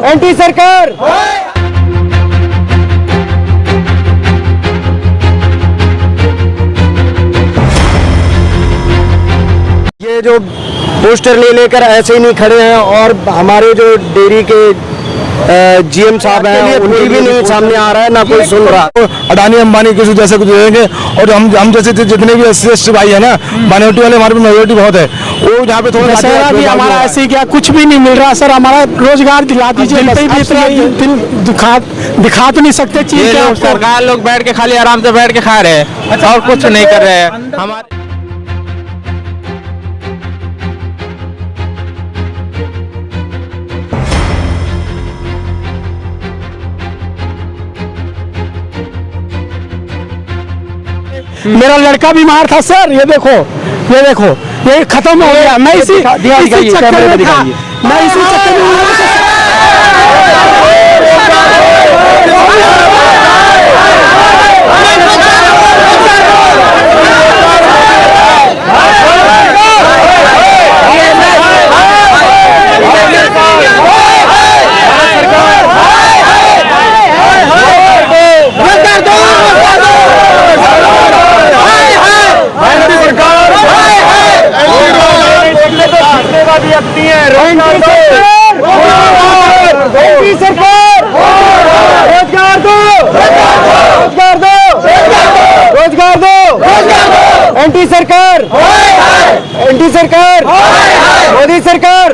Anti सरकार। ये जो पोस्टर ले लेकर ऐसे ही नहीं खड़े हैं और हमारे जो डेयरी के जीएम साहब हैं उनकी भी नहीं सामने आ रहा है, ना कोई सुन रहा। अडानी अंबानी किसी जैसे कुछ देंगे और हम जैसे जितने भी एससी भाई है ना, माइनॉरिटी वाले हमारे मेजोरिटी बहुत है, वो यहाँ पे थोड़ा सर अभी हमारा ऐसे क्या कुछ भी नहीं मिल रहा सर, हमारा रोजगार दिला दीजिए। दिखा तो नहीं सकते चीज। सरकार लोग बैठ के खाली आराम से बैठ के खा रहे हैं और कुछ नहीं कर रहे हैं। हमारे मेरा लड़का बीमार था सर, ये देखो ये खत्म हो गया। मैं इसी चक्कर में था, मैं इसी चक्कर में एंटी सरकार, एंटी सरकार, मोदी सरकार,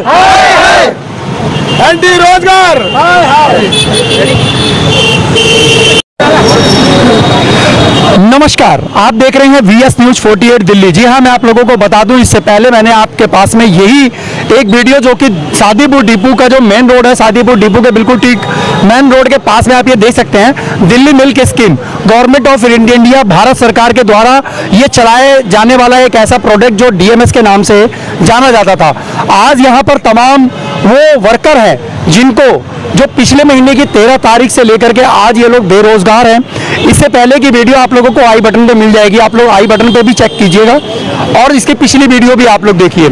एंटी रोजगार। नमस्कार, आप देख रहे हैं VS न्यूज 48 दिल्ली। जी हाँ, मैं आप लोगों को बता दूं, इससे पहले मैंने आपके पास में यही एक वीडियो जो कि सादीपुर डिपो का जो मेन रोड है, सादीपुर डिपो के बिल्कुल ठीक मेन रोड के पास में आप ये देख सकते हैं, Delhi milk scheme government of India Bharat सरकार के द्वारा ये चलाए जाने वाला एक ऐसा प्रोडक्ट जो DMS के नाम से जाना जाता था। आज यहाँ पर तमाम वो वर्कर हैं जिनको जो पिछले महीने की 13 तारीख से लेकर के आज ये लोग बेरोजगार हैं। इससे पहले की वीडियो आप लोगों को आई बटन पे मिल जाएगी, आप लोग आई बटन पे भी चेक कीजिएगा और इसकी पिछली वीडियो भी आप लोग देखिए।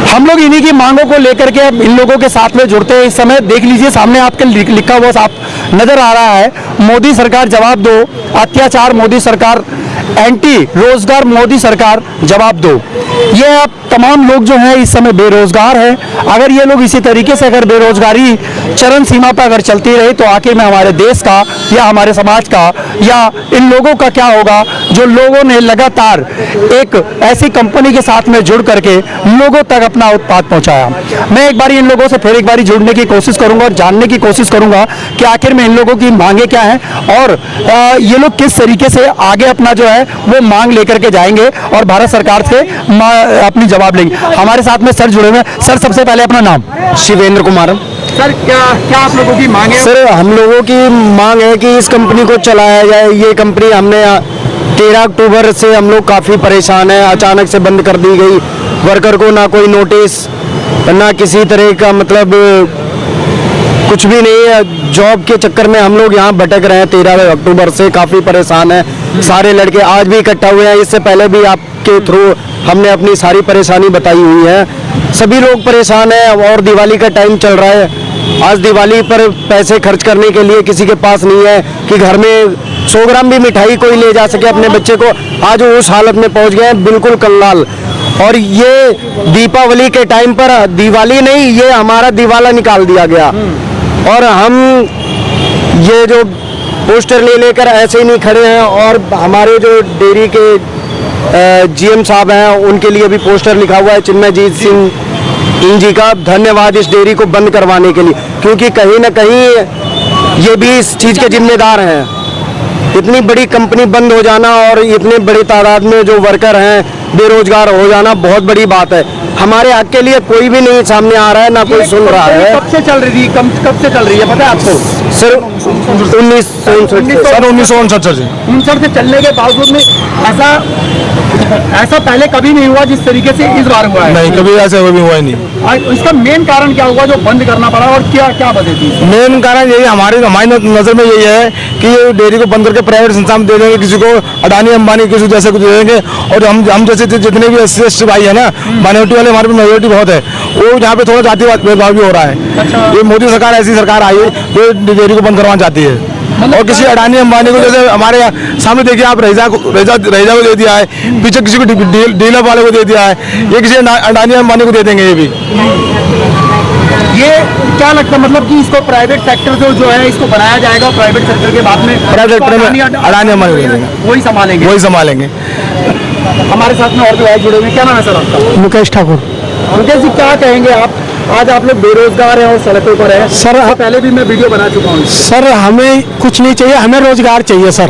हम लोग इन्हीं की मांगों को लेकर के इन लोगों के साथ में जुड़ते हैं। इस समय देख लीजिए, सामने आपके लिखा हुआ साफ नजर आ रहा है, मोदी सरकार जवाब दो, अत्याचार मोदी सरकार, एंटी रोजगार मोदी सरकार जवाब दो। ये आप तमाम लोग जो हैं इस समय बेरोजगार हैं। अगर ये लोग इसी तरीके से अगर बेरोजगारी चरम सीमा पर अगर चलती रही तो आखिर में हमारे देश का या हमारे समाज का या इन लोगों का क्या होगा जो लोगों ने लगातार एक ऐसी कंपनी के साथ में जुड़ करके लोगों तक अपना उत्पाद पहुंचाया। मैं एक बार इन लोगों से फिर एक बार जुड़ने की कोशिश करूंगा और जानने की कोशिश करूंगा कि आखिर में इन लोगों की मांगे क्या हैं और ये लोग किस तरीके से आगे अपना जो है वो मांग लेकर के जाएंगे और भारत सरकार से अपनी जवाब लेंगे। हमारे साथ में सर जुड़े हुए हैं। सर, सबसे पहले अपना नाम। शिवेंद्र कुमार। सर, क्या आप लोगों की मांग है? सर, हम लोगों की मांग है कि इस कंपनी को चलाया जाए। ये कंपनी हमने 13 अक्टूबर से हम लोग काफ़ी परेशान हैं, अचानक से बंद कर दी गई। वर्कर को ना कोई नोटिस, ना किसी तरह का मतलब कुछ भी नहीं है। जॉब के चक्कर में हम लोग यहाँ भटक रहे हैं। 13 अक्टूबर से काफ़ी परेशान हैं। सारे लड़के आज भी इकट्ठा हुए हैं। इससे पहले भी आपके थ्रू हमने अपनी सारी परेशानी बताई हुई है। सभी लोग परेशान हैं और दिवाली का टाइम चल रहा है। आज दिवाली पर पैसे खर्च करने के लिए किसी के पास नहीं है कि घर में 100 ग्राम भी मिठाई कोई ले जा सके अपने बच्चे को। आज वो उस हालत में पहुंच गए हैं, बिल्कुल कंगाल। और ये दीपावली के टाइम पर, दिवाली नहीं, ये हमारा दिवाला निकाल दिया गया। और हम ये जो पोस्टर ले लेकर ऐसे ही नहीं खड़े हैं और हमारे जो डेयरी के जीएम साहब हैं उनके लिए भी पोस्टर लिखा हुआ है, चिन्मयजीत सिंह जी का धन्यवाद इस डेयरी को बंद करवाने के लिए, क्योंकि कहीं ना कहीं ये भी इस चीज़ के जिम्मेदार हैं। इतनी बड़ी कंपनी बंद हो जाना और इतने बड़ी तादाद में जो वर्कर हैं बेरोजगार हो जाना बहुत बड़ी बात है। हमारे हक के लिए कोई भी नहीं सामने आ रहा है, ना कोई सुन रहा है। कब से चल रही थी, कब से चल रही है पता है आपको? सर 1959 1959 से चलने के बावजूद में ऐसा ऐसा पहले कभी नहीं हुआ जिस तरीके से इस बार हुआ है। नहीं, कभी ऐसा कभी हुआ ही नहीं। इसका मेन कारण क्या हुआ जो बंद करना पड़ा और क्या क्या वजह थी? मेन कारण यही हमारी नजर में यही है कि ये डेयरी को बंद करके प्राइवेट संस्था में दे देंगे, किसी को अडानी अंबानी किसी जैसे कुछ दे देंगे। और हम जैसे जितने भी SC भाई है ना, माइनॉरिटी वाले हमारे मेजोरिटी बहुत है, वो यहाँ पे थोड़ा जातिवाद भेदभाव भी हो रहा है। ये मोदी सरकार ऐसी सरकार आई है जो डेयरी को बंद करवाना चाहती है। और किसी अडानी अंबानी को, जैसे हमारे सामने देखिए आप, रईजा को दे दिया है, पीछे किसी को डीलर वाले को दे दिया है, ये किसी अडानी अंबानी को दे देंगे। ये भी ये क्या लगता है मतलब कि इसको प्राइवेट सेक्टर जो है इसको बनाया जाएगा, प्राइवेट सेक्टर के बाद में प्राइवेट सेक्टर में अडानी अंबानी को दे देंगे, वही संभालेंगे। वही संभालेंगे। हमारे साथ में और भी भाई जुड़े हुए, क्या नाम है सर आपका? मुकेश ठाकुर। मुकेश जी, क्या कहेंगे आप? आज आप लोग बेरोजगार हैं और सड़कों पर हैं सर। पहले भी मैं वीडियो बना चुका हूँ सर, हमें कुछ नहीं चाहिए, हमें रोजगार चाहिए सर।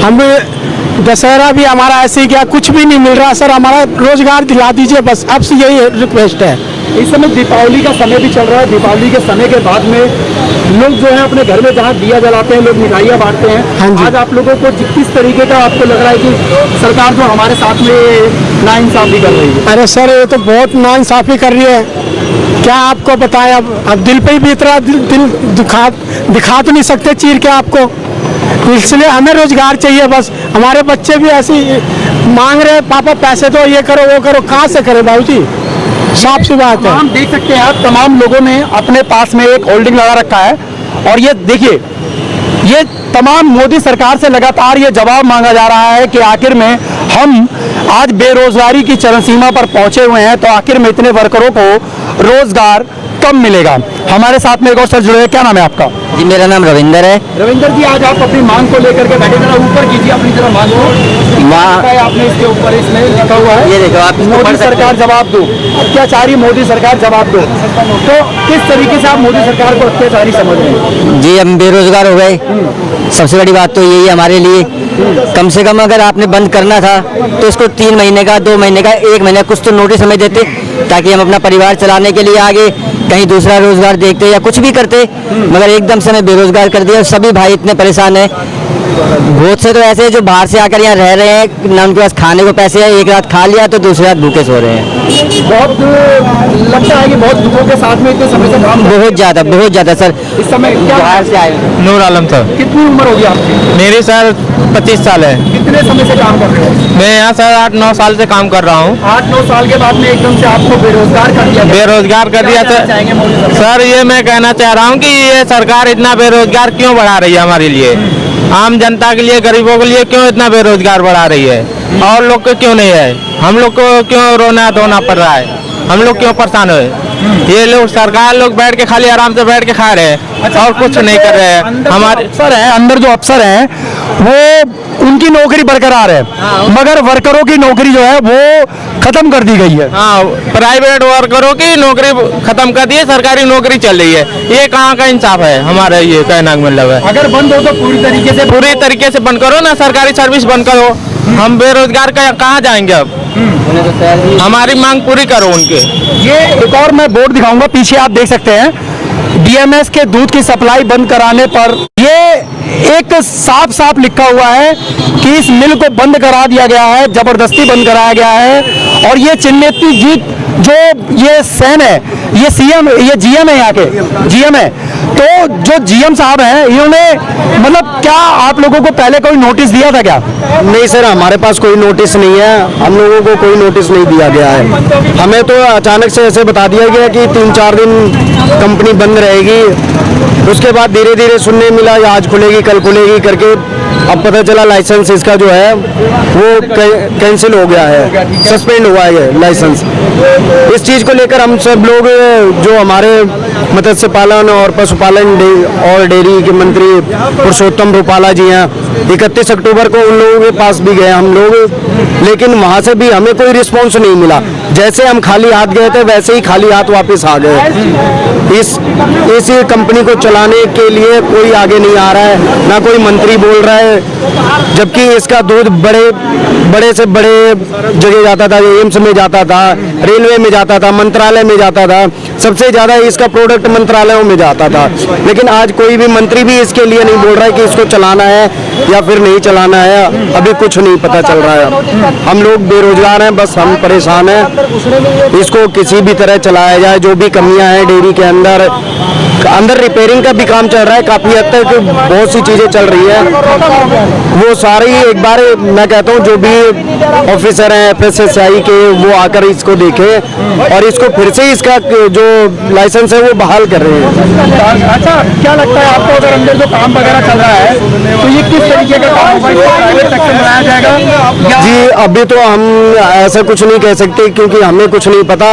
हमें दशहरा भी हमारा ऐसे ही, क्या कुछ भी नहीं मिल रहा सर, हमारा रोजगार दिला दीजिए बस, आपसे यही रिक्वेस्ट है। इस समय दीपावली का समय भी चल रहा है, दीपावली के समय के बाद में लोग जो है अपने घर में जहाँ दिया जलाते हैं, लोग मिठाइयाँ बांटते हैं। हाँ जी। आज आप लोगों को किस तरीके का आपको लग रहा है कि सरकार जो हमारे साथ में नाइंसाफी कर रही है? अरे सर, ये तो बहुत नाइंसाफी कर रही है, क्या आपको बताएं। अब दिल पे ही बीत रहा, दिल दिखा तो नहीं सकते चीर के आपको। इसलिए हमें रोजगार चाहिए बस। हमारे बच्चे भी ऐसे मांग रहे, पापा पैसे दो, ये करो वो करो, कहाँ से करे बाबूजी? साफ सी बात है। हम देख सकते हैं आप, तमाम लोगों ने अपने पास में एक होल्डिंग लगा रखा है और ये देखिए, ये तमाम मोदी सरकार से लगातार ये जवाब मांगा जा रहा है कि आखिर में हम आज बेरोजगारी की चरम सीमा पर पहुंचे हुए हैं, तो आखिर में इतने वर्करों को रोजगार कब मिलेगा? हमारे साथ में एक और सर जुड़े हैं, क्या नाम है आपका? जी, मेरा नाम रविंदर है। रविंदर जी, आज आप अपनी मांग को लेकर के बैठे, जरा ऊपर कीजिए अपनी तरफ मांग को। आपने इसके ऊपर इसमें लिखा हुआ है, ये देखो आप, मोदी सरकार जवाब दो, अत्याचारी मोदी सरकार जवाब दो। तो किस तरीके से आप मोदी सरकार को अत्याचारी समझ रहे हैं? जी, हम बेरोजगार हो गए, सबसे बड़ी बात तो यही है हमारे लिए। कम से कम अगर आपने बंद करना था तो इसको 3 महीने का, 2 महीने का, 1 महीने कुछ तो नोटिस हमें देते, ताकि हम अपना परिवार चलाने के लिए आगे कहीं दूसरा रोजगार देखते या कुछ भी करते। मगर एकदम से हमें बेरोजगार कर दिया। सभी भाई इतने परेशान हैं, बहुत से तो ऐसे हैं जो बाहर से आकर यहाँ रह रहे हैं, ना उनके पास खाने को पैसे हैं, एक रात खा लिया तो दूसरी रात भूखे सो रहे हैं। बहुत लगता है कि बहुत दुखों के साथ में इतने समय से काम बहुत ज़्यादा सर। इस समय क्या बाहर से आए। नूर आलम सर। कितनी उम्र होगी आपकी? मेरी सर 25 साल है। कितने समय से काम कर रहे हो? मैं यहाँ सर 8-9 साल से काम कर रहा हूँ। 8-9 साल के बाद में एकदम से आपको बेरोजगार कर दिया? बेरोजगार कर दिया क्या चाहेंगे मोदी सरकार? सर, ये मैं कहना चाह रहा हूँ कि ये सरकार इतना बेरोजगार क्यों बढ़ा रही है हमारे लिए, आम जनता के लिए, गरीबों के लिए क्यों इतना बेरोजगार बढ़ा रही है? और लोग को क्यों नहीं है? हम लोग को क्यों रोना धोना पड़ रहा है? हम लोग क्यों परेशान हुए? ये लोग सरकार लोग बैठ के खाली आराम से बैठ के खा रहे हैं और कुछ नहीं कर रहे हैं। हमारे अफसर हैं, अंदर जो अफसर हैं वो उनकी नौकरी बरकरार है, मगर वर्करों की नौकरी जो है वो खत्म कर दी गई है। हाँ, प्राइवेट वर्करों की नौकरी खत्म कर दी है, सरकारी नौकरी चल रही है। ये कहाँ का इंसाफ है? हमारा ये कहना का मतलब है, अगर बंद हो तो पूरी तरीके से बंद करो ना, सरकारी सर्विस बंद करो। हम बेरोजगार कहाँ जाएंगे अब? हमारी मांग पूरी करो उनके। ये एक और मैं बोर्ड दिखाऊंगा, पीछे आप देख सकते हैं, डीएमएस के दूध की सप्लाई बंद कराने पर ये एक साफ साफ लिखा हुआ है कि इस मिल को बंद करा दिया गया है, जबरदस्ती बंद कराया गया है। और ये चिन्हित जीत जो ये सैन है, ये सीएम, ये जीएम है, यहाँ के जीएम है। तो जो जीएम साहब हैं, इन्होंने मतलब क्या आप लोगों को पहले कोई नोटिस दिया था क्या? नहीं सर, हमारे पास कोई नोटिस नहीं है, हम लोगों को कोई नोटिस नहीं दिया गया है। हमें तो अचानक से ऐसे बता दिया गया कि 3-4 दिन कंपनी बंद रहेगी। उसके बाद धीरे धीरे सुनने मिला आज खुलेगी कल खुलेगी करके, अब पता चला लाइसेंस इसका जो है वो कैंसिल हो गया है, सस्पेंड हुआ है लाइसेंस। इस चीज़ को लेकर हम सब लोग, जो हमारे मत्स्य पालन और पशुपालन और डेयरी के मंत्री पुरुषोत्तम रूपाला जी हैं, 31 अक्टूबर को उन लोगों के पास भी गए हम लोग, लेकिन वहाँ से भी हमें कोई रिस्पॉन्स नहीं मिला। जैसे हम खाली हाथ गए थे वैसे ही खाली हाथ वापस आ गए। इस कंपनी को चलाने के लिए कोई आगे नहीं आ रहा है, ना कोई मंत्री बोल रहा है, जबकि इसका दूध बड़े से बड़े जगह जाता था, एम्स में जाता था, रेलवे में जाता था, मंत्रालय में जाता था। सबसे ज़्यादा इसका प्रोडक्ट मंत्रालयों में जाता था, लेकिन आज कोई भी मंत्री भी इसके लिए नहीं बोल रहा है कि इसको चलाना है या फिर नहीं चलाना है। अभी कुछ नहीं पता चल रहा है। हम लोग बेरोजगार हैं, बस हम परेशान हैं। इसको किसी भी तरह चलाया जाए। जो भी कमियां हैं डेयरी के अंदर रिपेयरिंग का भी काम चल रहा है, काफी हद तक बहुत सी चीजें चल रही है। वो सारी एक बार मैं कहता हूँ जो भी ऑफिसर हैं FSSAI के, वो आकर इसको देखें और इसको फिर से इसका जो लाइसेंस है वो बहाल कर रहे हैं। अच्छा, क्या लगता है आपको, अगर अंदर जो काम वगैरह चल रहा है तो ये किस तरीके का काम होगा, प्राइवेट सेक्टर में बनाया जाएगा? जी अभी तो हम ऐसा कुछ नहीं कह सकते क्योंकि हमें कुछ नहीं पता।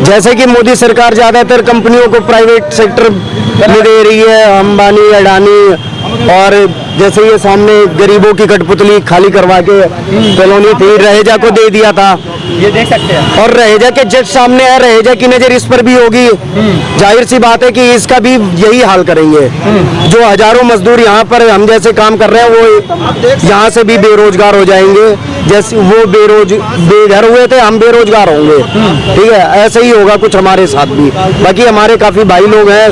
जैसे कि मोदी सरकार ज्यादातर कंपनियों को प्राइवेट सेक्टर में दे रही है, अंबानी, अडानी, और जैसे ये सामने गरीबों की कठपुतली खाली करवा के कॉलोनी थी, रहेजा को दे दिया था। ये देख सकते हैं। और रहेजा के जज सामने है, रहेजा की नजर इस पर भी होगी। जाहिर सी बात है कि इसका भी यही हाल करेंगे। जो हजारों मजदूर यहाँ पर हम जैसे काम कर रहे हैं वो यहाँ से भी बेरोजगार हो जाएंगे। जैसे वो बेघर हुए थे, हम बेरोजगार होंगे। ठीक है, ऐसे ही होगा कुछ हमारे साथ भी। बाकी हमारे काफी भाई लोग हैं,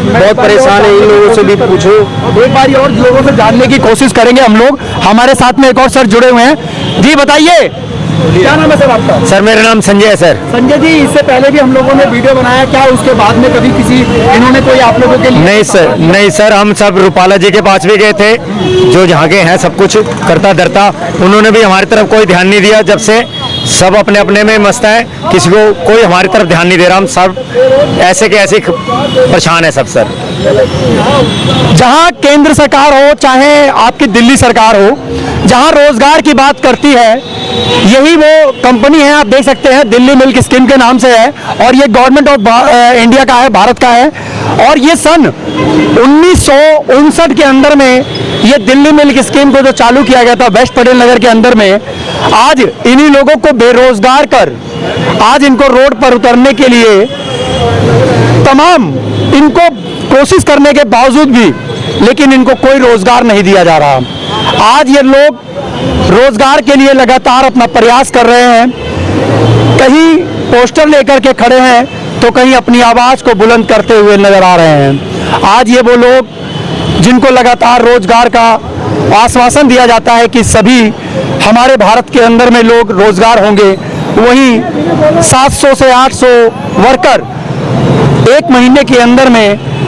बहुत परेशान है, इन लोगों से भी पूछो। एक बार और लोगों से जानने की कोशिश करेंगे हम लोग। हमारे साथ में एक और सर जुड़े हुए हैं। जी बताइए, क्या नाम है सर आपका? सर मेरा नाम संजय है सर। संजय जी, इससे पहले भी हम लोगों ने वीडियो बनाया, क्या उसके बाद में कभी किसी इन्होंने कोई आप लोगों के लिए? नहीं सर, हम सब रूपाला जी के पास भी गए थे, जो जहाँ के हैं सब कुछ करता धरता। उन्होंने भी हमारी तरफ कोई ध्यान नहीं दिया। जब से सब अपने अपने में मस्त है, किसी को कोई हमारी तरफ ध्यान नहीं दे रहा। हम सब ऐसे के ऐसे परेशान है सब सर। जहां केंद्र सरकार हो चाहे आपकी दिल्ली सरकार हो, जहां रोजगार की बात करती है, यही वो कंपनी है। आप देख सकते हैं दिल्ली मिल्क स्कीम के नाम से है और ये गवर्नमेंट ऑफ इंडिया का है, भारत का है। और ये सन 1959 के अंदर में ये दिल्ली मिल्क स्कीम को जो चालू किया गया था वेस्ट पटेल नगर के अंदर में, आज इन्हीं लोगों को बेरोजगार कर आज इनको रोड पर उतरने के लिए तमाम इनको कोशिश करने के बावजूद भी लेकिन इनको कोई रोजगार नहीं दिया जा रहा। आज ये लोग रोजगार के लिए लगातार अपना प्रयास कर रहे हैं, कहीं पोस्टर लेकर के खड़े हैं तो कहीं अपनी आवाज को बुलंद करते हुए नजर आ रहे हैं। आज ये वो लोग जिनको लगातार रोजगार का आश्वासन दिया जाता है कि सभी हमारे भारत के अंदर में लोग रोजगार होंगे, वहीं 700 से 800 वर्कर एक महीने के अंदर में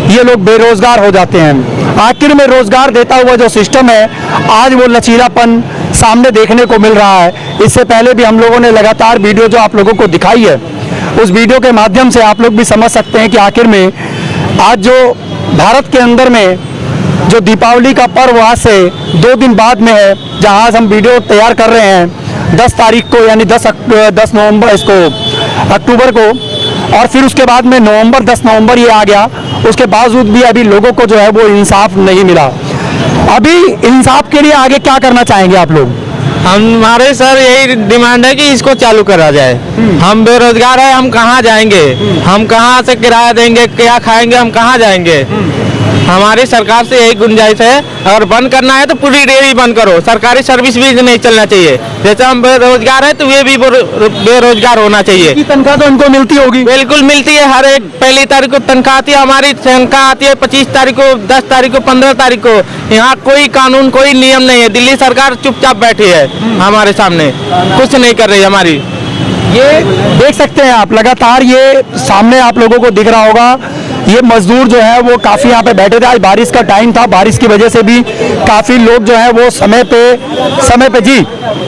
ये लोग बेरोजगार हो जाते हैं। आखिर में रोजगार देता हुआ जो सिस्टम है, आज वो लचीलापन सामने देखने को मिल रहा है। इससे पहले भी हम लोगों ने लगातार वीडियो जो आप लोगों को दिखाई है, उस वीडियो के माध्यम से आप लोग भी समझ सकते हैं कि आखिर में आज जो भारत के अंदर में जो दीपावली का पर्व आज से 2 दिन बाद में है, जहां हम वीडियो तैयार कर रहे हैं 10 तारीख को, यानी 10 नवंबर इसको अक्टूबर को, और फिर उसके बाद में 10 नवंबर ये आ गया। उसके बावजूद भी अभी लोगों को जो है वो इंसाफ नहीं मिला। अभी इंसाफ के लिए आगे क्या करना चाहेंगे आप लोग? हमारे सर यही डिमांड है कि इसको चालू करा जाए। हम बेरोजगार हैं, हम कहाँ जाएंगे? हम कहाँ से किराया देंगे? क्या खाएंगे? हम कहाँ जाएंगे? हमारी सरकार से यही गुंजाइश है, अगर बंद करना है तो पूरी डेयरी बंद करो। सरकारी सर्विस भी नहीं चलना चाहिए। जैसे हम बेरोजगार हैं तो ये भी बेरोजगार होना चाहिए। तनख्वाह तो इनको मिलती होगी? बिल्कुल मिलती है। हर एक पहली तारीख को तनख्वाह आती है। हमारी तनख्वाह आती है 25 तारीख को, 10 तारीख को, 15 तारीख को। यहाँ कोई कानून, कोई नियम नहीं है। दिल्ली सरकार चुपचाप बैठी है, हमारे सामने कुछ नहीं कर रही हमारी। ये देख सकते हैं आप, लगातार ये सामने आप लोगों को दिख रहा होगा, ये मजदूर जो है वो काफी यहाँ पे बैठे थे। आज बारिश का टाइम था, बारिश की वजह से भी काफी लोग जो है वो समय पे जी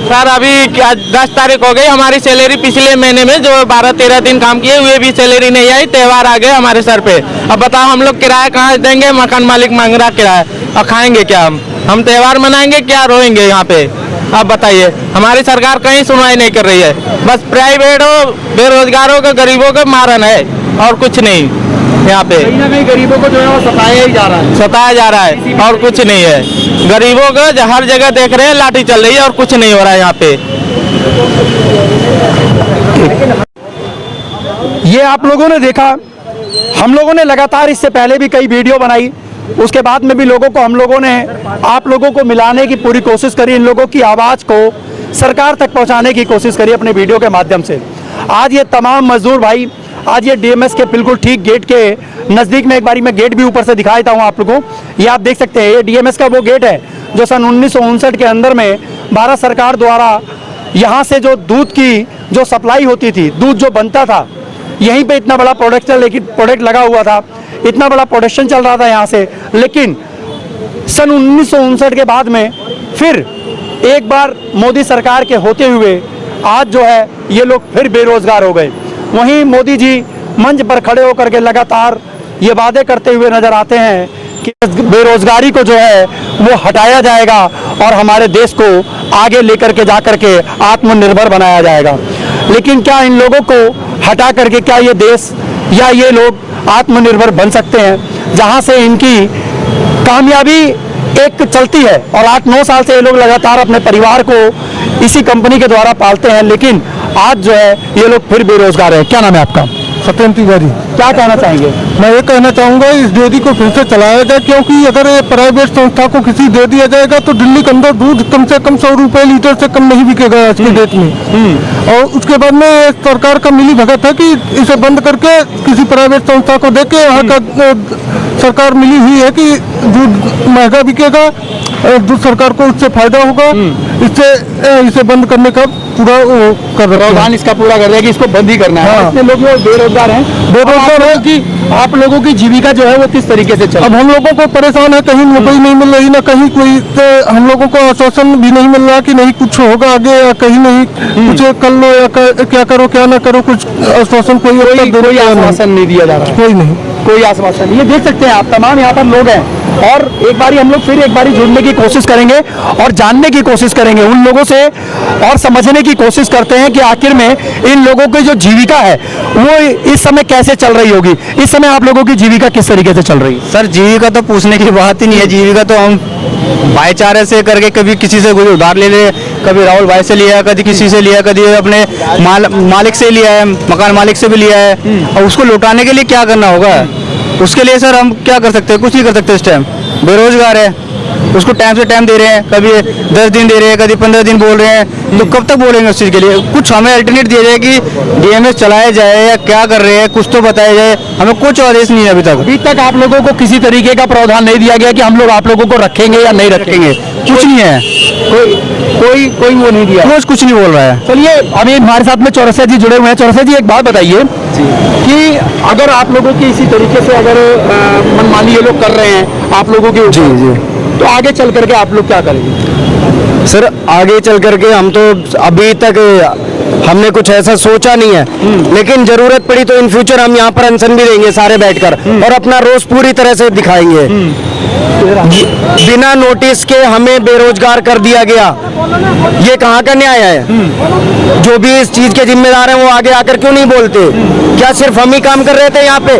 सर अभी 10 तारीख हो गई, हमारी सैलरी पिछले महीने में जो 12-13 दिन काम किए हुए भी सैलरी नहीं आई। त्यौहार आ गए हमारे सर पे। अब बताओ हम लोग किराया कहाँ देंगे? मकान मालिक मांग रहा किराया, और खाएंगे क्या? हम त्यौहार मनाएंगे क्या? रोएंगे यहाँ पे? अब बताइए, हमारी सरकार कहीं सुनवाई नहीं कर रही है। बस प्राइवेट हो, बेरोजगारों का, गरीबों का मारन है और कुछ नहीं। यहाँ पे कहीं ना कहीं गरीबों को जो है वो सताया ही जा रहा है, सताया जा रहा है और कुछ नहीं है। गरीबों को हर जगह देख रहे हैं, लाठी चल रही है और कुछ नहीं हो रहा है यहाँ पे। ये आप लोगों ने देखा, हम लोगों ने लगातार इससे पहले भी कई वीडियो बनाई, उसके बाद में भी लोगों को हम लोगों ने आप लोगों को मिलाने की पूरी कोशिश करी, इन लोगों की आवाज़ को सरकार तक पहुंचाने की कोशिश करी अपने वीडियो के माध्यम से। आज ये तमाम मजदूर भाई आज ये डीएमएस के बिल्कुल ठीक गेट के नज़दीक में, एक बारी मैं गेट भी ऊपर से दिखा देता हूँ आप लोगों को। ये आप देख सकते हैं, ये डीएमएस का वो गेट है जो सन 1959 के अंदर में भारत सरकार द्वारा यहाँ से जो दूध की जो सप्लाई होती थी, दूध जो बनता था, यहीं पे इतना बड़ा प्रोडक्ट लगा हुआ था, इतना बड़ा प्रोडक्शन चल रहा था यहाँ से। लेकिन सन 1959 के बाद में फिर एक बार मोदी सरकार के होते हुए आज जो है ये लोग फिर बेरोजगार हो गए। वहीं मोदी जी मंच पर खड़े होकर के लगातार ये वादे करते हुए नजर आते हैं कि बेरोजगारी को जो है वो हटाया जाएगा और हमारे देश को आगे लेकर के जाकर के आत्मनिर्भर बनाया जाएगा। लेकिन क्या इन लोगों को हटा करके क्या ये देश या ये लोग आत्मनिर्भर बन सकते हैं, जहां से इनकी कामयाबी एक चलती है और 8-9 साल से ये लोग लगातार अपने परिवार को इसी कंपनी के द्वारा पालते हैं, लेकिन आज जो है ये लोग फिर बेरोजगार है। क्या नाम है आपका? सत्यम तिवारी। क्या कहना चाहेंगे? मैं ये कहना चाहूँगा इस डेयरी को फिर से चलाया जाए, क्योंकि अगर ये प्राइवेट संस्था को किसी दे दिया जाएगा तो दिल्ली के अंदर दूध कम से कम 100 रुपये लीटर से कम नहीं बिकेगा आज के डेट में। और उसके बाद में सरकार का मिली भगत है कि इसे बंद करके किसी प्राइवेट संस्था को देके यहाँ का सरकार मिली हुई है कि दूध महंगा बिकेगा, दूध सरकार को उससे फायदा होगा, इससे इसे बंद करने का पूरा कर रहा प्रावधान इसका पूरा कर दिया कि इसको बंद ही करना है। हाँ। इतने लोग जो बेरोजगार हैं, बेरोजगार है कि आप लोगों की जीविका जो है वो किस तरीके से चले? अब हम लोगों को परेशान है, कहीं नौकरी नहीं मिल रही, ना कहीं कोई, तो हम लोगों को आश्वासन भी नहीं मिल रहा कि नहीं कुछ होगा आगे, या कहीं नहीं कुछ कर लो या क्या करो क्या ना करो, कुछ आश्वासन कोई आश्वासन नहीं दिया जा रहा, कोई नहीं, कोई आश्वासन। ये देख सकते हैं आप, तमाम यहाँ पर लोग हैं और एक बारी हम लोग फिर एक बारी जुड़ने की कोशिश करेंगे और जानने की कोशिश करेंगे उन लोगों से और समझने की कोशिश करते हैं कि आखिर में इन लोगों की जो जीविका है वो इस समय कैसे चल रही होगी। इस समय आप लोगों की जीविका किस तरीके से चल रही है? सर जीविका तो पूछने की बात ही नहीं है। जीविका तो हम भाईचारे से करके कभी किसी से कोई उधार ले ले, कभी राहुल भाई से लिया, कभी किसी से लिया, कभी अपने मालिक से लिया है, मकान मालिक से भी लिया है। और उसको लौटाने के लिए क्या करना होगा? उसके लिए सर हम क्या कर सकते हैं? कुछ नहीं कर सकते। इस टाइम बेरोजगार है, उसको टाइम से टाइम दे रहे हैं, कभी 10 दिन दे रहे हैं, कभी 15 दिन बोल रहे हैं, तो कब तक बोलेंगे उस चीज़ के लिए? कुछ हमें अल्टरनेट दिया जाए कि डीएमएस चलाया जाए या क्या कर रहे हैं, कुछ तो बताया जाए। हमें कुछ आदेश नहीं है अभी तक आप लोगों को किसी तरीके का प्रावधान नहीं दिया गया कि हम लोग आप लोगों को रखेंगे या नहीं रखेंगे? कुछ नहीं है, कोई वो नहीं दिया, कुछ नहीं बोल रहा है। चलिए अभी हमारे साथ में चौरसिया जी जुड़े हुए हैं। चौरसिया जी एक बात बताइए कि अगर आप लोगों की इसी तरीके से अगर मनमानी ये लोग कर रहे हैं आप लोगों के, जी तो आगे चल करके आप लोग क्या करेंगे? सर आगे चल करके हम तो अभी तक हमने कुछ ऐसा सोचा नहीं है, लेकिन जरूरत पड़ी तो इन फ्यूचर हम यहाँ पर अनशन भी देंगे सारे बैठकर और अपना रोष पूरी तरह से दिखाएंगे। बिना नोटिस के हमें बेरोजगार कर दिया गया, ये कहाँ का न्याय है? जो भी इस चीज के जिम्मेदार हैं वो आगे आकर क्यों नहीं बोलते? क्या सिर्फ हम ही काम कर रहे थे यहाँ पे?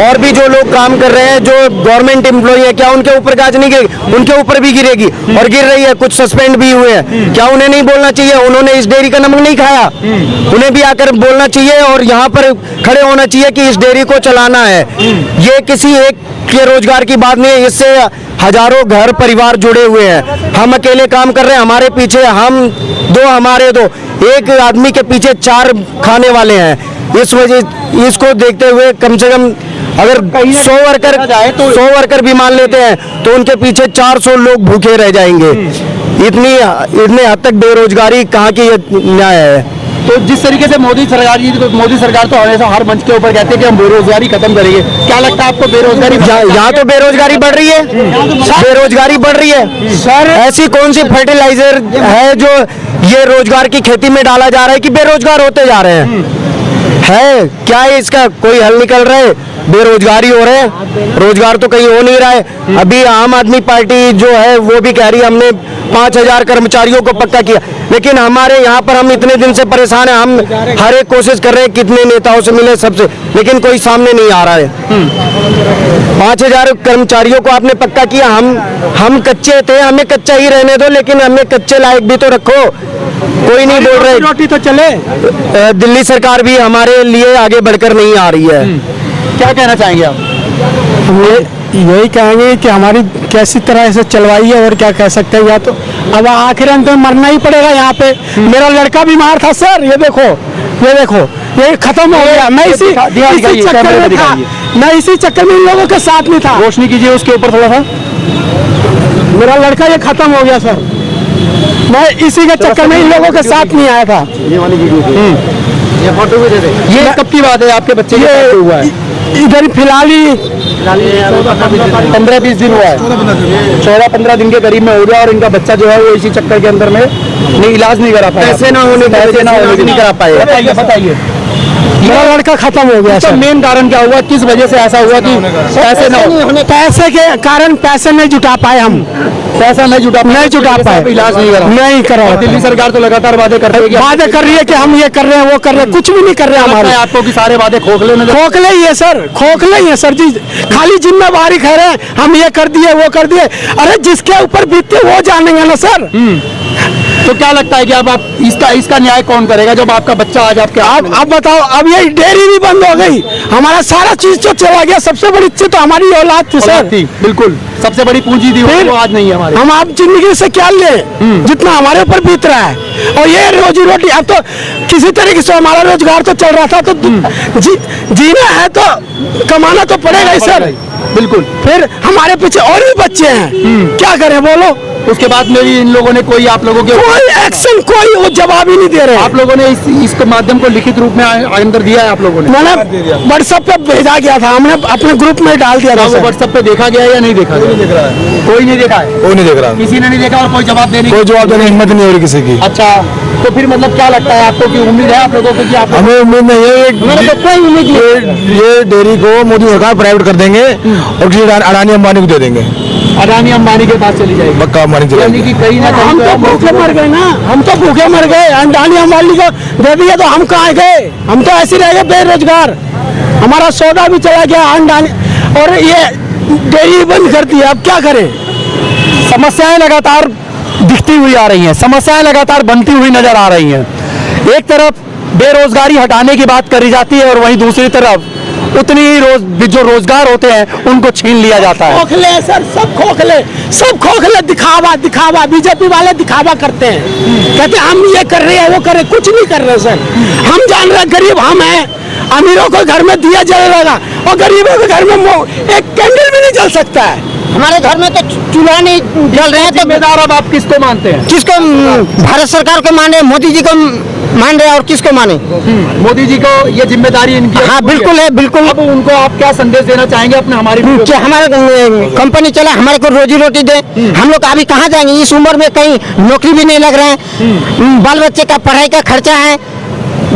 और भी जो लोग काम कर रहे हैं, जो गवर्नमेंट एम्प्लॉय है, क्या उनके ऊपर गाज नहीं गिरेगी? उनके ऊपर भी गिरेगी और गिर रही है। कुछ सस्पेंड भी हुए हैं, क्या उन्हें नहीं बोलना चाहिए? उन्होंने इस डेयरी का नमक नहीं खाया, उन्हें भी आकर बोलना चाहिए और यहाँ पर खड़े होना चाहिए कि इस डेयरी को चलाना है। ये किसी एक के रोजगार की बात नहीं है, इससे हजारों घर परिवार जुड़े हुए हैं। हम अकेले काम कर रहे हैं, हमारे पीछे हम दो, हमारे दो, एक आदमी के पीछे 4 खाने वाले हैं। इस वजह इसको देखते हुए कम से कम अगर 100 वर्कर भी मान लेते हैं तो उनके पीछे 400 लोग भूखे रह जाएंगे। इतने हद तक बेरोजगारी कहाँ की न्याय है? तो जिस तरीके से मोदी सरकार तो हमेशा हर मंच के ऊपर कहते हैं कि हम बेरोजगारी खत्म करेंगे, क्या लगता है आपको बेरोजगारी? यहाँ तो बेरोजगारी बढ़ रही है, बेरोजगारी बढ़ रही है सर। ऐसी कौन सी फर्टिलाइजर है जो ये रोजगार की खेती में डाला जा रहा है कि बेरोजगार होते जा रहे हैं? है क्या इसका कोई हल निकल रहा है? बेरोजगारी हो रहे हैं, रोजगार तो कहीं हो नहीं रहा है। अभी आम आदमी पार्टी जो है वो भी कह रही है हमने 5000 कर्मचारियों को पक्का किया, लेकिन हमारे यहाँ पर हम इतने दिन से परेशान हैं। हम हर एक कोशिश कर रहे हैं, कितने नेताओं से मिले सबसे, लेकिन कोई सामने नहीं आ रहा है। 5000 कर्मचारियों को आपने पक्का किया, हम कच्चे थे, हमें कच्चा ही रहने दो, लेकिन हमें कच्चे लायक भी तो रखो। कोई नहीं बोल रहे, रोटी तो चले। दिल्ली सरकार भी हमारे लिए आगे बढ़कर नहीं आ रही है। क्या कहना चाहेंगे आप? यही कहेंगे कि हमारी कैसी तरह से चलवाई है और क्या कह सकते हैं। या तो अब आखिर अंत में मरना ही पड़ेगा यहाँ पे। मेरा लड़का बीमार था सर, ये देखो ये खत्म हो गया। मैं इसी चक्कर में था, मैं इसी चक्कर में इन लोगों के साथ में था। रोशनी कीजिए उसके ऊपर थोड़ा सा। मेरा लड़का ये खत्म हो गया सर, मैं इसी के चक्कर में इन लोगों के साथ नहीं आया था। ये वाली वीडियो ये फोटो भी दे दे। ये कब की बात है आपके बच्चे के साथ हुआ है? इधर फिलहाल ही 15-20 दिन हुआ है, 14-15 दिन के करीब में हो गया। और इनका बच्चा जो है वो इसी चक्कर के अंदर में नहीं इलाज नहीं करा पाया, पैसे ना होने नहीं करा पाए। बताइए बताइए, मेरा लड़का खत्म हो गया। तो मेन कारण क्या हुआ, किस वजह से ऐसा हुआ कि पैसे ना होने? पैसे के कारण पैसे नहीं जुटा पाए हम, पैसा नहीं जुटा पाए, इलाज नहीं करा। दिल्ली सरकार तो लगातार वादे कर रही है कि हम ये कर रहे हैं वो कर रहे हैं, कुछ भी नहीं कर रहे हैं हमारे। आपको कि सारे वादे खोखले ही है सर, खोखले ही है सर जी, खाली जिम्मेवारी कह रहे हैं हम ये कर दिए वो कर दिए। अरे जिसके ऊपर बीतते वो जानेंगे ना सर। तो क्या लगता है कि अब आप इसका न्याय कौन करेगा जब आपका बच्चा आज आपके? आप बताओ, अब ये डेयरी भी बंद हो गई, हमारा सारा चीज तो चला गया। सबसे बड़ी चीज तो हमारी औलाद थी सर, बिल्कुल सबसे बड़ी पूंजी थी, वो आज नहीं है हमारी। हम आप जिंदगी से क्या लें जितना हमारे ऊपर बीत रहा है। और ये रोजी रोटी अब तो किसी तरीके से हमारा रोजगार तो चल रहा था, तो जीना है तो कमाना तो पड़ेगा ही सर, बिल्कुल। फिर हमारे पीछे और भी बच्चे हैं, क्या करें बोलो? उसके बाद में भी इन लोगों ने कोई आप लोगों के कोई एक्शन, कोई वो जवाब ही नहीं दे रहे। आप लोगों ने इसके माध्यम को लिखित रूप में अंदर दिया है? आप लोगों ने? मैंने व्हाट्सएप पे भेजा गया था, हमने अपने ग्रुप में डाल दिया था। व्हाट्सएप पे देखा गया या नहीं देखा? कोई नहीं देख रहा है, कोई नहीं देखा है, कोई नहीं देख रहा, किसी ने नहीं देखा और कोई जवाब देने की हिम्मत नहीं हो रही किसी की। अच्छा, तो फिर मतलब क्या लगता है आपको कि उम्मीद है आप लोगों को कि आप? हमें उम्मीद नहीं है, कोई उम्मीद नहीं। ये डेयरी को मोदी सरकार प्राइवेट कर देंगे और किसी अडानी अंबानी को दे देंगे। अडानी अंबानी के पास चली जाएगी, पक्का अंबानी चली जाएगी। कहीं ना हम तो भूखे मर गए ना, हम तो भूखे मर गए। अडानी अंबानी को दे दिया तो हम कहाँ गए? हम तो ऐसे रह गए बेरोजगार, हमारा सौदा भी चला गया अडानी, और ये डेयरी बंद कर दिया। अब क्या करें? समस्याएं लगातार दिखती हुई आ रही हैं, समस्याएं लगातार बनती हुई नजर आ रही हैं। एक तरफ बेरोजगारी हटाने की बात करी जाती है और वहीं दूसरी तरफ उतनी ही जो रोजगार होते हैं उनको छीन लिया जाता है। खोखले सर, सब खोखले, दिखावा। बीजेपी वाले दिखावा करते हैं, कहते हैं हम ये कर रहे हैं वो कर रहे हैं, कुछ नहीं कर रहे सर। हम जान रहे गरीब हम हैं, अमीरों को घर में दिया जलेगा और गरीबों के घर में एक कैंडल भी नहीं जल सकता है। हमारे घर में तो चूल्हा नहीं जल रहे हैं। तो जिम्मेदार अब आप किसको मानते हैं? किसको? भारत सरकार को माने, मोदी जी को मान रहे हैं, और किसको माने? मोदी जी को ये जिम्मेदारी इनकी? हाँ बिल्कुल है, बिल्कुल। अब उनको आप क्या संदेश देना चाहेंगे अपने? हमारी हमारे कंपनी चला, हमारे को रोजी रोटी दे। हम लोग अभी कहाँ जाएंगे? इस उम्र में कहीं नौकरी भी नहीं लग रहा है, बाल बच्चे का पढ़ाई का खर्चा है।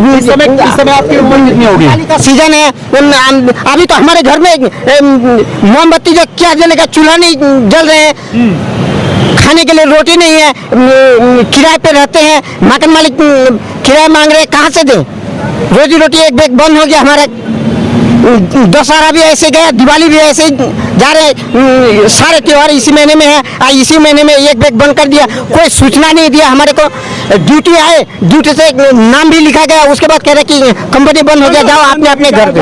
इस समय आपकी उम्र कितनी होगी? का सीजन है, अभी तो हमारे घर में मोमबत्ती जो क्या जलेगा, चूल्हा नहीं जल रहे हैं, खाने के लिए रोटी नहीं है, किराए पे रहते हैं, मकान मालिक किराया मांग रहे हैं, कहाँ से दें? रोजी रोटी एक बैग बंद हो गया हमारा। दशहरा भी ऐसे गया, दिवाली भी ऐसे जा रहे, सारे त्योहार इसी महीने में है, इसी महीने में एक बैग बंद कर दिया, कोई सूचना नहीं दिया हमारे को। ड्यूटी आए, ड्यूटी से नाम भी लिखा गया, उसके बाद कह रहे कि कंपनी बंद हो गया, जाओ अपने अपने घर पे।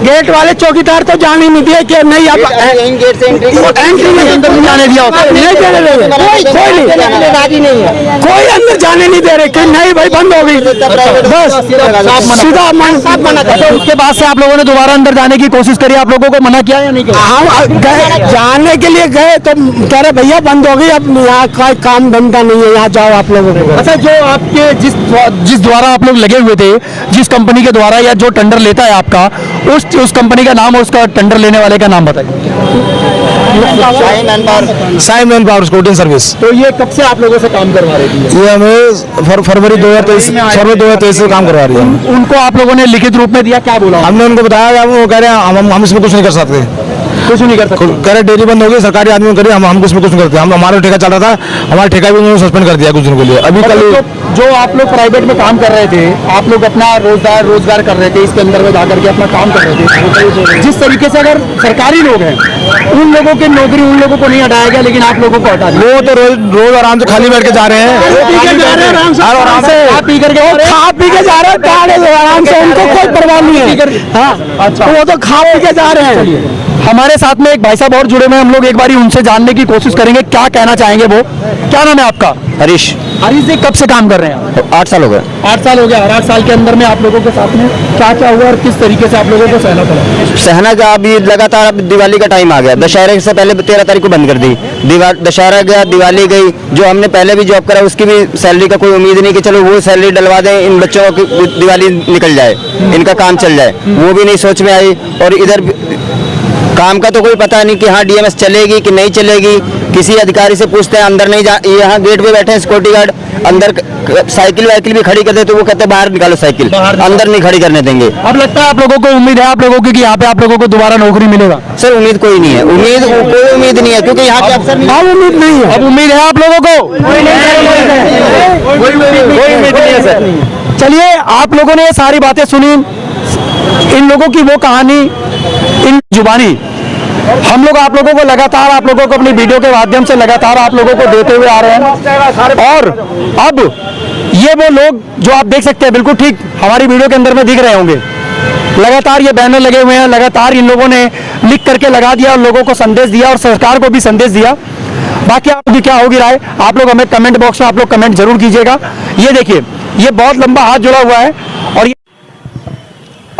गेट वाले चौकीदार तो जाने नहीं दिए कि नहीं आप गेट से एंट्री में अंदर नहीं जाने दिया, नहीं जाने दे रहे, कोई राजी नहीं है, कोई अंदर जाने नहीं दे रहे कि नहीं भाई बंद हो गई, बस सीधा मना कर। तो उसके बाद से आप लोगों ने दोबारा अंदर जाने की कोशिश करी, आप लोगों को मना किया या नहीं किया? हम गए, जाने के लिए गए तो कह रहे भैया बंद हो गई, अब यहाँ का काम धंधा नहीं है, यहाँ जाओ आप लोगों को। अच्छा, जो आपके जिस द्वारा आप लोग लगे हुए थे, जिस कंपनी के द्वारा या जो टेंडर लेता है आपका, उस कंपनी का नाम और उसका टेंडर लेने वाले का नाम बताइए। Sign man power scouting service. तो ये कब से आप लोगों से काम करवा रही थी? ये हमें फरवरी 2023 से काम करवा रही है। उनको आप लोगों ने लिखित रूप में दिया, क्या बोला? हमने उनको बताया, वो कह रहे हैं हम इसमें कुछ नहीं कर सकते, कुछ नहीं कर सकते। कह रहे डेयरी बंद हो गई, सरकारी आदमी करिए, हम इसमें कुछ नहीं करते। हम हमारा ठेका चल रहा था, हमारा ठेका भी उन्होंने सस्पेंड कर दिया कुछ दिनों के लिए। अभी कल जो आप लोग प्राइवेट में काम कर रहे थे, आप लोग अपना रोजगार कर रहे थे, इसके अंदर में जाकर के अपना काम कर रहे थे, जिस तरीके से अगर सरकारी लोग हैं, उन लोगों की नौकरी उन लोगों को नहीं हटाया गया, लेकिन आप लोगों को हटा दिया। वो तो रोज आराम से खाली बैठ के जा रहे हैं, आराम से खा पी करके जा रहे हैं आराम से, उनको कोई परवाह नहीं है। अच्छा, वो तो खा पी के जा रहे हैं। हमारे साथ में एक भाई साहब और जुड़े हुए हैं, हम लोग एक बारी उनसे जानने की कोशिश करेंगे क्या कहना चाहेंगे वो। क्या नाम है आपका? हरीश, हरीश जी, कब से काम कर रहे हैं? 8 साल हो गए। 8 साल हो गया। और 8 साल के अंदर में आप लोगों के साथ में क्या क्या हुआ और किस तरीके से आप लोगों को सहना पड़ा? सहना का अभी लगातार अब दिवाली का टाइम आ गया, दशहरे से पहले 13 तारीख को बंद कर दी। दशहरा गया, दिवाली गई, जो हमने पहले भी जॉब करा उसकी भी सैलरी का कोई उम्मीद नहीं कि चलो वो सैलरी डलवा दें, इन बच्चों की दिवाली निकल जाए, इनका काम चल जाए, वो भी नहीं सोच में आई। और इधर काम का तो कोई पता नहीं कि हाँ डीएमएस चलेगी कि नहीं चलेगी। किसी अधिकारी से पूछते हैं, अंदर नहीं जा, यहाँ गेट पे बैठे हैं सिक्योरिटी गार्ड, अंदर साइकिल वाइकिल भी खड़ी कर दे तो वो कहते हैं बाहर निकालो साइकिल, अंदर नहीं खड़ी करने देंगे। अब लगता है आप लोगों को उम्मीद है आप लोगों की कि यहाँ पे आप लोगों को दोबारा नौकरी मिलेगा? सर उम्मीद कोई नहीं है, कोई उम्मीद नहीं है, क्योंकि यहाँ पे अफसर नहीं। उम्मीद नहीं है। अब उम्मीद है आप लोगों को? कोई उम्मीद नहीं है सर। चलिए, आप लोगों ने ये सारी बातें सुनी, इन लोगों की वो कहानी, इन जुबानी हम लोग आप लोगों को लगातार, आप लोगों को अपनी वीडियो के माध्यम से लगातार आप लोगों को देते हुए आ रहे हैं। और अब ये वो लोग जो आप देख सकते हैं बिल्कुल ठीक हमारी वीडियो के अंदर में दिख रहे होंगे, लगातार ये बैनर लगे हुए हैं, लगातार इन लोगों ने लिख करके लगा दिया और लोगों को संदेश दिया और सरकार को भी संदेश दिया। बाकी आपकी क्या होगी राय, आप लोग हमें कमेंट बॉक्स में आप लोग कमेंट जरूर कीजिएगा। ये देखिए, ये बहुत लंबा हाथ जुड़ा हुआ है और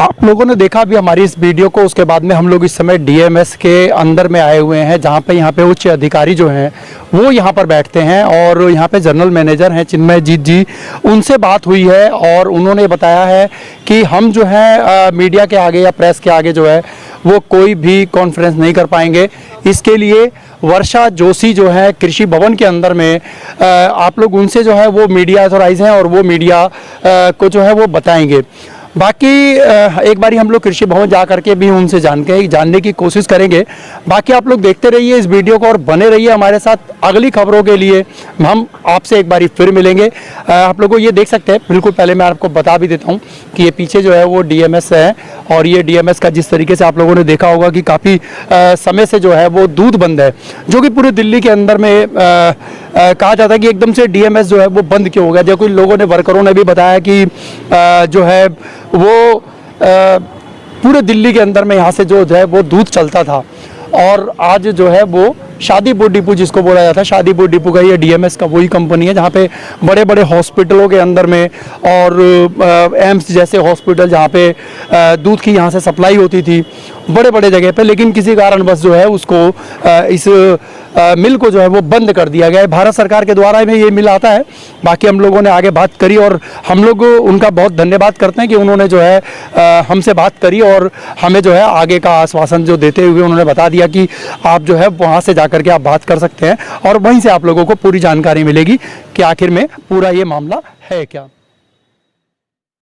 आप लोगों ने देखा भी हमारी इस वीडियो को। उसके बाद में हम लोग इस समय डीएमएस के अंदर में आए हुए हैं, जहाँ पे यहाँ पे उच्च अधिकारी जो हैं वो यहाँ पर बैठते हैं और यहाँ पे जनरल मैनेजर हैं चिन्मयजीत जी, उनसे बात हुई है और उन्होंने बताया है कि हम जो है मीडिया के आगे या प्रेस के आगे जो है वो कोई भी कॉन्फ्रेंस नहीं कर पाएंगे। इसके लिए वर्षा जोशी जो है कृषि भवन के अंदर में आप लोग उनसे जो है वो मीडिया ऑथोराइज हैं और वो मीडिया को जो है वो बताएंगे। बाकी एक बारी हम लोग कृषि भवन जा करके भी उनसे जानने की कोशिश करेंगे। बाकी आप लोग देखते रहिए इस वीडियो को और बने रहिए हमारे साथ। अगली खबरों के लिए हम आपसे एक बारी फिर मिलेंगे। आप लोगों को ये देख सकते हैं, बिल्कुल पहले मैं आपको बता भी देता हूँ कि ये पीछे जो है वो डीएमएस है और ये डीएमएस का जिस तरीके से आप लोगों ने देखा होगा कि काफ़ी समय से जो है वो दूध बंद है, जो कि पूरे दिल्ली के अंदर में कहा जाता है कि एकदम से डीएमएस जो है वो बंद क्यों हो गया। जो कुछ लोगों ने, वर्करों ने भी बताया कि जो है वो पूरे दिल्ली के अंदर में यहाँ से जो है वो दूध चलता था और आज जो है वो शादीपुर डिपो जिसको बोला जाता है, शादीपुर डिपो का ये डीएमएस का वही कंपनी है जहाँ पे बड़े बड़े हॉस्पिटलों के अंदर में और एम्स जैसे हॉस्पिटल जहाँ पे दूध की यहाँ से सप्लाई होती थी बड़े बड़े जगह पे, लेकिन किसी कारण बस जो है उसको इस मिल को जो है वो बंद कर दिया गया है। भारत सरकार के द्वारा में ये मिल आता है। बाकी हम लोगों ने आगे बात करी और हम लोग उनका बहुत धन्यवाद करते हैं कि उन्होंने जो है हमसे बात करी और हमें जो है आगे का आश्वासन जो देते हुए उन्होंने बता दिया कि आप जो है वहाँ से जा करके आप बात कर सकते हैं और वहीं से आप लोगों को पूरी जानकारी मिलेगी कि आखिर में पूरा ये मामला है क्या।